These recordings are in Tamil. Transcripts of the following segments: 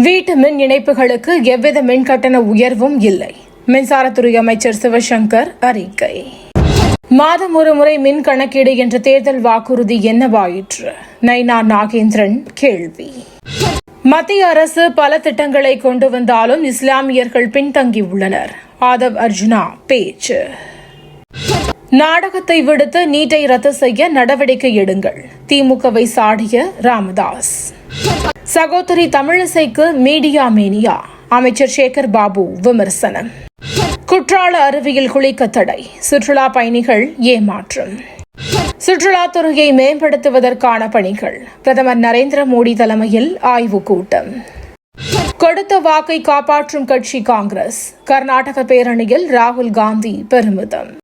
வீட்டு மின் இணைப்புகளுக்கு எவ்வித மின் கட்டண உயர்வும் இல்லை. மின்சாரத்துறை அமைச்சர் சிவசங்கர் அறிக்கை. மாதம் ஒரு முறை மின் கணக்கீடு என்ற தேர்தல் வாக்குறுதி என்னவாயிற்று? நைனா நாகேந்திரன் கேள்வி. மத்திய அரசு பல திட்டங்களை கொண்டு வந்தாலும் இஸ்லாமியர்கள் பின்தங்கியுள்ளனர். ஆதவ் அர்ஜுனா பேச்சு. நாடகத்தை விடுத்து நீட்டை ரத்து செய்ய நடவடிக்கை எடுங்கள். திமுகவை சாடிய ராமதாஸ். சகோதரி தமிழிசைக்கு மீடியா மேனியா. அமைச்சர் சேகர் பாபு விமர்சனம். குற்றால அருவியில் குளிக்க தடை. சுற்றுலா பயணிகள் ஏமாற்றம். சுற்றுலாத்துறையை மேம்படுத்துவதற்கான பணிகள். பிரதமர் நரேந்திர மோடி தலைமையில் ஆய்வுக் கூட்டம். கொடுத்த வாக்கை காப்பாற்றும் கட்சி காங்கிரஸ். கர்நாடக பேரணியில் ராகுல் காந்தி பெருமிதம்.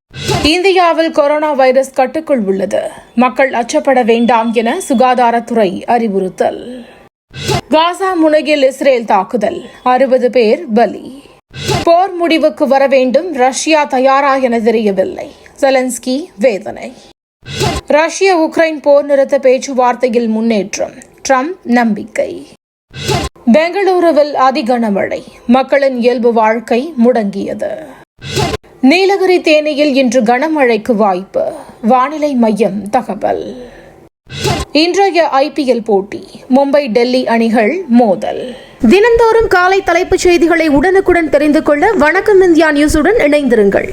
இந்தியாவில் கொரோனா வைரஸ் கட்டுக்குள் உள்ளது. மக்கள் அச்சப்பட வேண்டாம் என சுகாதாரத்துறை அறிவுறுத்தல். காசா முனையில் இஸ்ரேல் தாக்குதல். 60 பேர் பலி. போர் முடிவுக்கு வர வேண்டும். ரஷ்யா தயாரா என தெரியவில்லை. செலன்ஸ்கி வேதனை. ரஷ்ய உக்ரைன் போர் நிறுத்த பேச்சுவார்த்தையில் முன்னேற்றம். ட்ரம்ப் நம்பிக்கை. பெங்களூருவில் அதிகனமழை. மக்களின் இயல்பு வாழ்க்கை முடங்கியது. நீலகிரி தேனியில் இன்று கனமழைக்கு வாய்ப்பு. வானிலை மையம் தகவல். இன்றைய ஐபிஎல் போட்டி. மும்பை டெல்லி அணிகள் மோதல். தினந்தோறும் காலை தலைப்புச் செய்திகளை உடனுக்குடன் தெரிந்து கொள்ள வணக்கம் இந்தியா நியூஸுடன் இணைந்திருங்கள்.